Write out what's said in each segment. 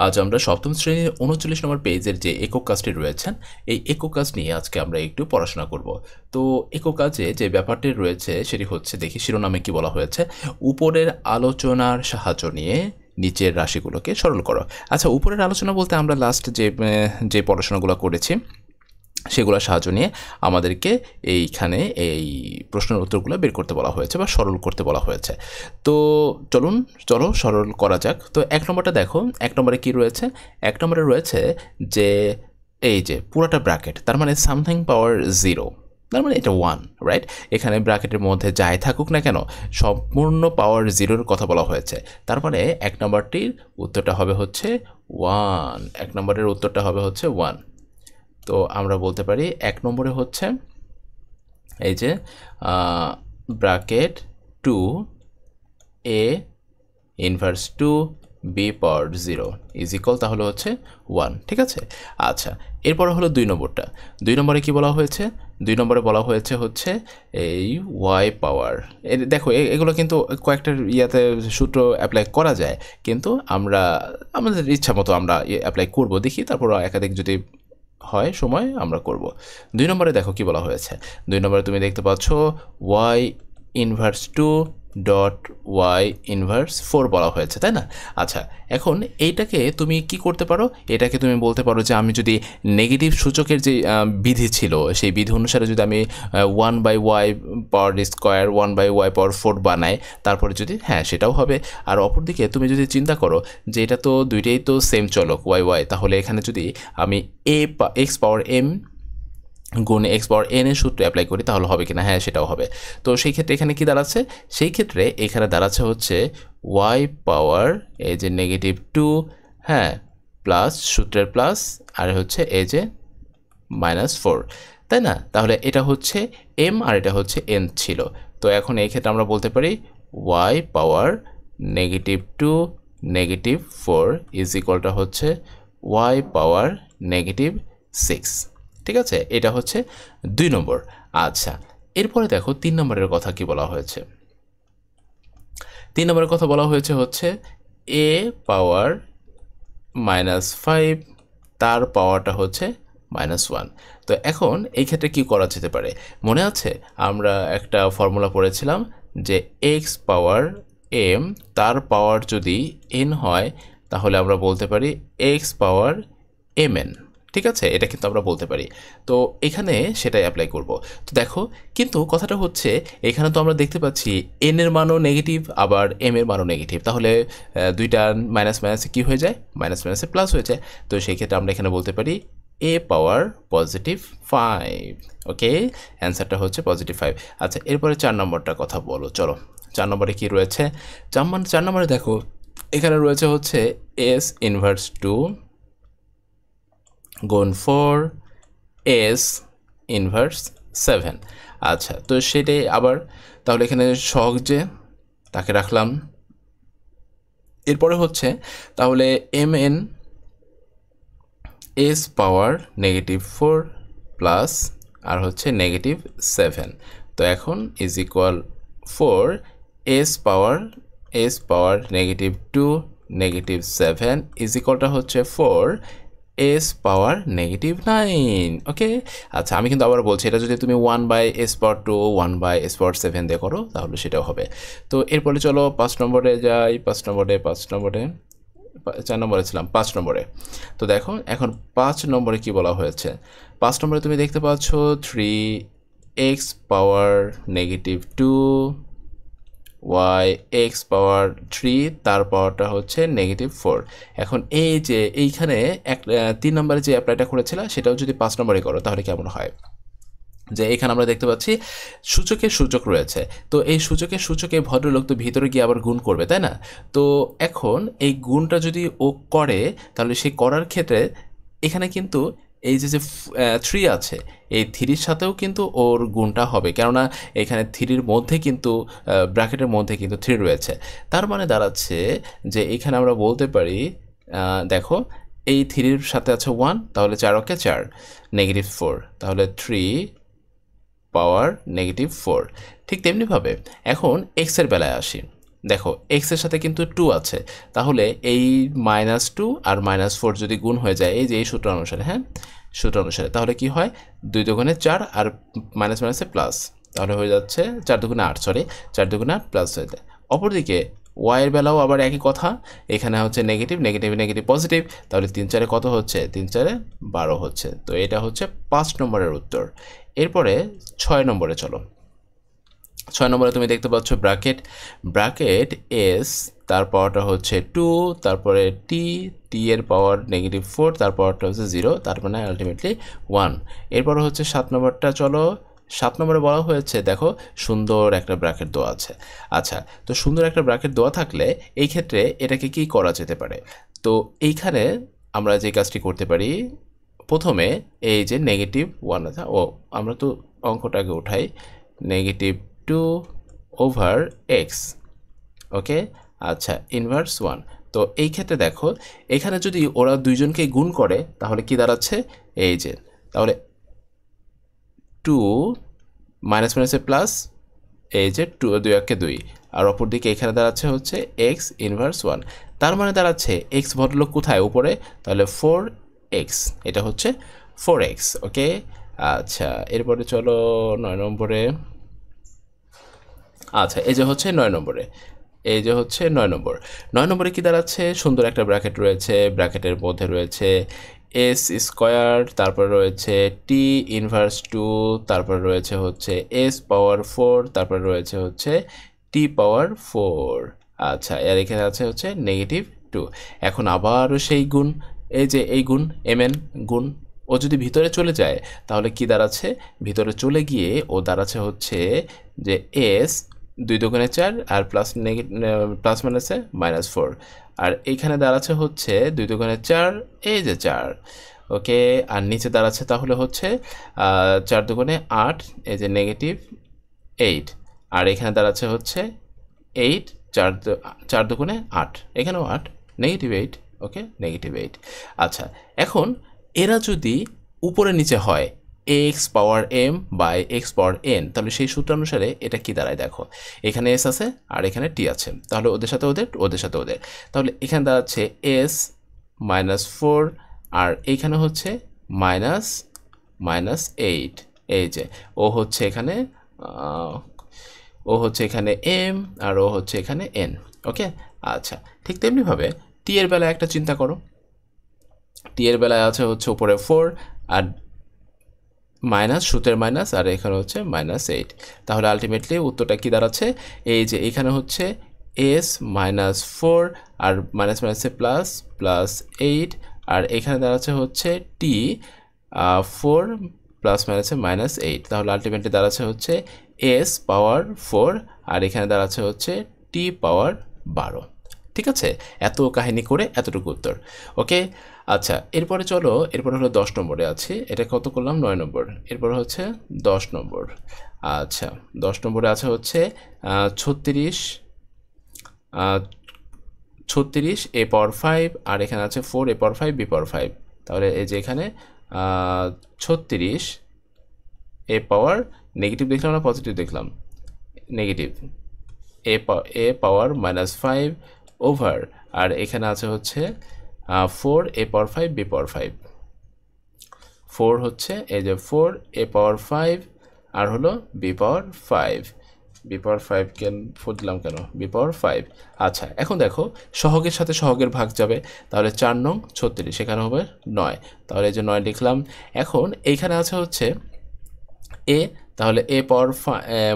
আজ আমরা সপ্তম শ্রেণীর ৩৯ নম্বর পেজের যে একক কাজটি রয়েছেন এই একক কাজ নিয়ে আজকে আমরা একটু পড়াশোনা করব। তো একক কাজে যে ব্যাপারটি রয়েছে সেটি হচ্ছে, দেখি শিরোনামে কি বলা হয়েছে, উপরের আলোচনার সাহায্য নিয়ে নিচের রাশিগুলোকে সরল করো। আচ্ছা, উপরের আলোচনা বলতে আমরা লাস্ট যে পড়াশোনাগুলো করেছি সেগুলোর সাহায্য নিয়ে আমাদেরকে এইখানে এই প্রশ্নের উত্তরগুলো বের করতে বলা হয়েছে বা সরল করতে বলা হয়েছে। তো চলো সরল করা যাক। তো এক নম্বরটা দেখো, এক নম্বরে কি রয়েছে? এক নম্বরে রয়েছে যে এই যে পুরাটা ব্র্যাকেট, তার মানে সামথিং পাওয়ার 0, তার মানে এটা 1, রাইট? এখানে ব্র্যাকেটের মধ্যে যাই থাকুক না কেন সম্পূর্ণ পাওয়ার 0-এর কথা বলা হয়েছে। তার মানে এক নম্বরটির উত্তরটা হবে হচ্ছে 1, এক নম্বরের উত্তরটা হবে হচ্ছে 1। তো আমরা বলতে পারি এক নম্বরে হচ্ছে এই যে bracket 2a inverse 2b power 0 is equal তাহলে হচ্ছে 1, ঠিক আছে? আচ্ছা, এরপরে হলো দুই নম্বরটা। দুই নম্বরে কি বলা হয়েছে? দুই নম্বরে বলা হয়েছে হচ্ছে এই y পাওয়ার, দেখো এগুলো কিন্তু কয়েকটা ইয়াতে সূত্র অ্যাপ্লাই করা যায়, কিন্তু আমাদের ইচ্ছা মতো আমরা অ্যাপ্লাই করব, দেখি তারপর একাধিক যদি হয় সময় আমরা করব। দুই নম্বরে দেখো কি বলা হয়েছে। দুই নম্বরে তুমি দেখতে পাচ্ছ y inverse 2 dot y inverse 4 বলা হয়েছে, তাই না? আচ্ছা, এখন এইটাকে তুমি কি করতে পারো? এটাকে তুমি বলতে পারো যে আমি যদি নেগেটিভ সূচকের যে বিধি ছিল সেই বিধি অনুসারে যদি আমি 1/y পাওয়ার স্কোয়ার 1/y পাওয়ার 4 বানাই, তারপরে যদি সেটাও হবে। আর অপরদিকে তুমি যদি চিন্তা করো যে এটা তো দুইটাই তো সেম চলক y, তাহলে এখানে যদি আমি এক্স পাওয়ার এম গুণ এক্স পাওয়ার এন এর সূত্র অ্যাপ্লাই করি তাহলে হবে কিনা? সেটাও হবে। তো সেই ক্ষেত্রে এখানে কি দাঁড়াচ্ছে? সেই ক্ষেত্রে এখানে দাঁড়াচ্ছে হচ্ছে y পাওয়ার এই যে নেগেটিভ 2, প্লাস সূত্রের প্লাস, আর হচ্ছে এই যে -4, তাই না? তাহলে এটা হচ্ছে m আর এটা হচ্ছে n ছিল। তো এখন এই ক্ষেত্রে আমরা বলতে পারি y power negative 2 negative 4 is ইকুয়ালটা হচ্ছে y পাওয়ার নেগেটিভ 6, ঠিক আছে? এটা হচ্ছে দুই নম্বর। আচ্ছা, এরপরে দেখো তিন নম্বরের কথা কি বলা হয়েছে। তিন নম্বরের কথা বলা হয়েছে হচ্ছে a পাওয়ার -5 তার পাওয়ারটা হচ্ছে -1। তো এখন এই ক্ষেত্রে কি করা যেতে পারে? মনে আছে আমরা একটা ফর্মুলা পড়েছিলাম যে এক্স পাওয়ার এম তার পাওয়ার যদি n হয় তাহলে আমরা বলতে পারি এক্স পাওয়ার mn, ঠিক আছে? এটা কিন্তু আমরা বলতে পারি। তো এখানে সেটাই অ্যাপ্লাই করব। তো দেখো, কিন্তু কথাটা হচ্ছে এখানে তো আমরা দেখতে পাচ্ছি এন এর মানও নেগেটিভ আবার এম এর মানও নেগেটিভ, তাহলে দুইটা মাইনাস মাইনাসে কী হয়ে যায়? মাইনাস মাইনাসে প্লাস হয়ে যায়। তো সেই ক্ষেত্রে আমরা এখানে বলতে পারি এ পাওয়ার +5। ওকে, অ্যান্সারটা হচ্ছে +5। আচ্ছা, এরপরে 4 নম্বরটার কথা বলো, চলো। 4 নম্বরে কি রয়েছে? 4 নম্বরে দেখো এখানে রয়েছে হচ্ছে এস ইনভার্স 2 গুণ 4 এস ইনভার্স 7। আচ্ছা, তো সেটাই আবার তাহলে এখানে সহজে তাকে রাখলাম। এরপরে হচ্ছে তাহলে M N S power -4 plus আর হচ্ছে -7। তো এখন is equal 4 S power -2 -7 is ইকুয়ালটা হচ্ছে 4 এস পাওয়ার -9। ওকে, আচ্ছা, আমি কিন্তু আবার বলছি এটা যদি তুমি 1/s পাওয়ার 2 1/s পাওয়ার 7 দিয়ে করো তাহলে সেটাও হবে। তো এরপরে চলো 5 নম্বরে যাই। 5 নম্বরে 4 নম্বরে ছিলাম, 5 নম্বরে। তো দেখো এখন 5 নম্বরে কি বলা হয়েছে। 5 নম্বরে তুমি দেখতে পাচ্ছ 3x পাওয়ার -2 y x পাওয়ার 3 তার পাওয়ারটা হচ্ছে -4। এখন এই যে এইখানে 3 নম্বরে যে অ্যাপ্লাইটা করেছিলাম সেটাও যদি 5 নম্বরে করো তাহলে কেমন হয়? যে এখানে আমরা দেখতে পাচ্ছি সূচক রয়েছে। তো এই সূচকে ভদ্রলোক তো ভিতরে গিয়ে আবার গুণ করবে, তাই না? তো এখন এই গুণটা যদি ও করে তাহলে সে করার ক্ষেত্রে এখানে কিন্তু এই যে 3 আছে, এই 3-র সাথেও কিন্তু ওর গুণটা হবে, কেননা এখানে 3-র মধ্যে কিন্তু ব্র্যাকেটের মধ্যে কিন্তু 3 রয়েছে। তার মানে দাঁড়াচ্ছে যে এখানে আমরা বলতে পারি দেখো এই 3-র সাথে আছে 1, তাহলে 4 ওকে 4 -4, তাহলে 3 পাওয়ার -4। ঠিক তেমনিভাবে এখন এক্সের বেলায় আসি। দেখো x এর সাথে কিন্তু 2 আছে, তাহলে এই -2 আর -4 যদি গুণ হয়ে যায় এই যে এই সূত্র অনুসারে, হ্যাঁ সূত্র অনুসারে, তাহলে কি হয় 2 দুগুণে 4 আর মাইনাস মাইনাসে প্লাস, তাহলে হয়ে যাচ্ছে 4 দুগুণে 8, সরি 4 দুগুণে 8 প্লাস হয়ে যায়। অপরদিকে y এর বেলাও আবার একই কথা, এখানে হচ্ছে নেগেটিভ নেগেটিভ নেগেটিভ পজিটিভ, তাহলে 3 4 কত হচ্ছে, 3 4 12 হচ্ছে। তো এটা হচ্ছে 5 নম্বরের উত্তর। এরপরে 6 নম্বরে চলো। 6 নম্বরে তুমি দেখতে পাচ্ছ ব্র্যাকেট, ব্র্যাকেট এস, তার পাওয়ারটা হচ্ছে 2, তারপরে টি, টি এর পাওয়ার -4, তার পাওয়ারটা হচ্ছে 0, তার মানে আলটিমেটলি 1। এরপর হচ্ছে 7 নম্বরটা চলো। 7 নম্বরে বলা হয়েছে দেখো সুন্দর একটা ব্র্যাকেট দেওয়া আছে। আচ্ছা, তো সুন্দর একটা ব্র্যাকেট দেওয়া থাকলে এই ক্ষেত্রে এটাকে কি করা যেতে পারে? তো এইখানে আমরা যে কাজটি করতে পারি, প্রথমে এই যে -1 আছে, ও আমরা তো অঙ্কটাকে উঠাই, -2 ওভার এক্স, ওকে। আচ্ছা, ইনভার্স 1। তো এই ক্ষেত্রে দেখো এখানে যদি ওরা দুইজনকে গুণ করে তাহলে কি দাঁড়াচ্ছে, এই যে তাহলে 2 মাইনাস মাইনাসে প্লাস, এই যে 2 2 একে 2, আর অপর দিকে এখানে দাঁড়াচ্ছে হচ্ছে এক্স ইনভার্স 1। তার মানে দাঁড়াচ্ছে এক্স ভদ্রলোক কোথায়, উপরে, তাহলে 4x, এটা হচ্ছে 4x, ওকে। আচ্ছা, এরপরে চলো 9 নম্বরে। আচ্ছা, এই যে হচ্ছে 9 নম্বরে, এই যে হচ্ছে 9 নম্বর। 9 নম্বরে কি দাঁড়াচ্ছে, সুন্দর একটা ব্র্যাকেট রয়েছে, ব্র্যাকেটের মধ্যে রয়েছে এস স্কোয়ার, তারপর রয়েছে টি ইনভার্স 2, তারপর রয়েছে হচ্ছে এস পাওয়ার 4, তারপর রয়েছে হচ্ছে টি পাওয়ার 4। আচ্ছা, এর এখানে আছে হচ্ছে -2। এখন আবারও সেই গুণ, এই যে এই গুণ mn গুণ, ও যদি ভিতরে চলে যায় তাহলে কি দাঁড়াচ্ছে, ভিতরে চলে গিয়ে ও দাঁড়াচ্ছে হচ্ছে যে এস 2 দুগুণে 4 আর প্লাস প্লাস মাইনাসে -4, আর এইখানে দাঁড়াচ্ছে হচ্ছে 2 দুগুণে 4, এই যে 4, ওকে। আর নিচে দাঁড়াচ্ছে তাহলে হচ্ছে 4 দুগুণে 8, এই যে -8, আর এখানে দাঁড়াচ্ছে হচ্ছে 8, 4 দুগুণে 8, এখানেও 8, -8, ওকে, -8। আচ্ছা, এখন এরা যদি উপরে নিচে হয় x power m by x power n, তাহলে সেই সূত্র অনুসারে এটা কি দাঁড়ায় দেখো, এখানে এস আছে আর এখানে টি আছে, তাহলে ওদের সাথে ওদের, ওদের সাথে ওদের, তাহলে এখানে দাঁড়াচ্ছে এস -4, আর এইখানে হচ্ছে -8, এই যে ও হচ্ছে এখানে ও হচ্ছে এখানে এম আর ও হচ্ছে এখানে এন, ওকে। আচ্ছা, ঠিক তেমনিভাবে টি এর বেলায় একটা চিন্তা করো, টি এর বেলায় আছে হচ্ছে উপরে 4 আর মাইনাস, সূত্রের মাইনাস, আর এখানে হচ্ছে -8, তাহলে আলটিমেটলি উত্তরটা কি দাঁড়াচ্ছে, এই যে এখানে হচ্ছে এস -4 আর মাইনাস মাইনাসে প্লাস, প্লাস 8, আর এখানে দাঁড়াচ্ছে হচ্ছে টি 4 প্লাস মাইনাসে -8, তাহলে আলটিমেটলি দাঁড়াচ্ছে হচ্ছে এস পাওয়ার 4 আর এখানে দাঁড়াচ্ছে হচ্ছে টি পাওয়ার 12। ঠিক আছে, এত কাহিনী করে এতটুকু উত্তর, ওকে। আচ্ছা, এরপরে চলো, এরপরে হলো 10 নম্বরে আছি, এটা কত করলাম 9 নম্বর, এরপরে হচ্ছে 10 নম্বর। আচ্ছা, 10 নম্বরে আছে হচ্ছে 36 a পাওয়ার 5, আর এখানে আছে 4 a পাওয়ার 5 b পাওয়ার 5, তাহলে এই যে এখানে 36 a পাওয়ার, নেগেটিভ দেখলাম না পজিটিভ দেখলাম, নেগেটিভ, a পাওয়ার -5 ওভার, আর এখানে আছে হচ্ছে 4 a পাওয়ার 5 b পাওয়ার 5, 4 হচ্ছে এই যে 4 a পাওয়ার 5 আর হলো b পাওয়ার 5, b পাওয়ার 5 কেন 4 দিলাম কেন, b পাওয়ার 5। আচ্ছা, এখন দেখো সহগের সাথে সহগের ভাগ যাবে, তাহলে 4 নং 36, সেখানে হবে 9, তাহলে এই যে 9 লিখলাম। এখন এইখানে আছে হচ্ছে এ, তাহলে এ পাওয়ার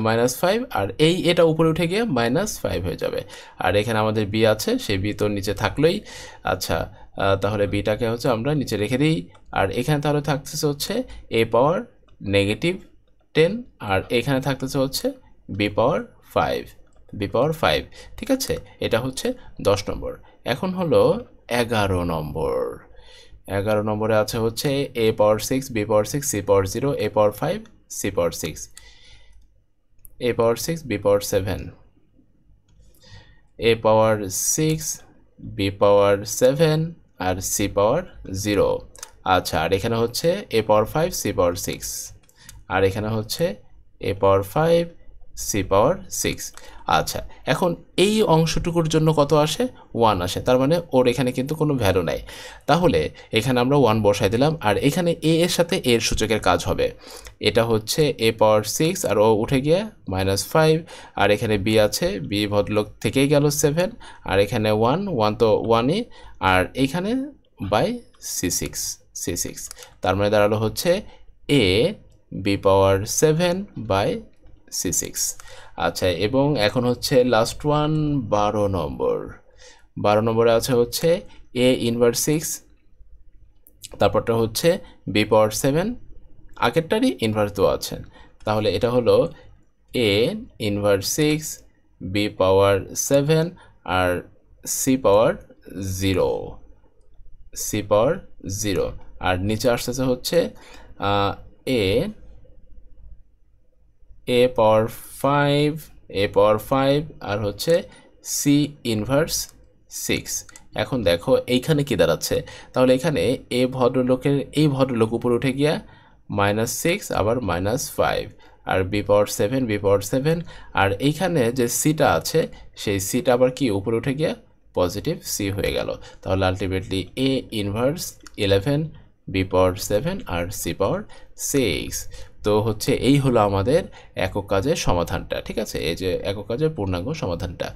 -5, আর এই এটা উপরে উঠে গিয়ে -5 হয়ে যাবে, আর এখানে আমাদের বি আছে, সেই বি তো নিচে থাকলোই। আচ্ছা, তাহলে বিটাকে হচ্ছে আমরা নিচে রেখে দিই, আর এখানে তাহলে থাকতেছে হচ্ছে এ পাওয়ার -10, আর এখানে থাকতেছে হচ্ছে বি পাওয়ার 5, বি পাওয়ার 5, ঠিক আছে। এটা হচ্ছে 10 নম্বর। এখন হলো 11 নম্বর। 11 নম্বরে আছে হচ্ছে a power 6, b power 6, c power 0, a power 5, c power 6, a power 6, b power 7, a power 6, b power 7 R c পাওয়ার 0। আচ্ছা, আর এখানে হচ্ছে a পাওয়ার 5, c পাওয়ার 6, আর এখানে হচ্ছে a পাওয়ার 5, সি পাওয়ার 6। আচ্ছা, এখন এই অংশটুকুর জন্য কত আসে? 1 আসে, তার মানে ওর এখানে কিন্তু কোনো ভ্যালু নাই। তাহলে এখানে আমরা 1 বসাই দিলাম, আর এখানে এ এর সাথে এর সূচকের কাজ হবে। এটা হচ্ছে এ পাওয়ার 6, আর ও উঠে গিয়ে -5, আর এখানে বি আছে, বি ভদ্রলোক থেকেই গেল 7, আর এখানে 1 তো 1ই, আর এইখানে বাই C6, তার মানে দাঁড়ালো হচ্ছে A B power 7 by C6। আচ্ছা, এবং এখন হচ্ছে লাস্ট ওয়ান 12 নম্বর। 12 নম্বরে আছে হচ্ছে এ ইনভার্স 6, তারপরটা হচ্ছে বি পাওয়ার 7, আগেরটারই ইনভার্স দেওয়া আছে। তাহলে এটা হলো A inverse 6, B power 7, R C পাওয়ার 0, আর নিচে আসতেছে হচ্ছে এ পাওয়ার 5, আর হচ্ছে সি ইনভার্স 6। এখন দেখো এইখানে কি দাঁড়াচ্ছে, তাহলে এখানে এই ভদ্রলোক উপরে উঠে গিয়া -6 আবার -5, আর বি পাওয়ার 7, আর এইখানে যে সিটা আছে সেই সিটা আবার কি উপরে উঠে গিয়া পজিটিভ সি হয়ে গেল। তাহলে ultimately A inverse 11, B power 7, R C পাওয়ার 6। তো হচ্ছে এই হলো আমাদের একক কাজের সমাধানটা। ঠিক আছে, এই যে একক কাজের পূর্ণাঙ্গ সমাধানটা।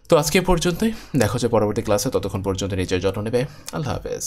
তো আজকে পর্যন্তই, দেখা হচ্ছে পরবর্তী ক্লাসে। ততক্ষণ পর্যন্ত নিজের যত্ন নেবে। আল্লাহ হাফেজ।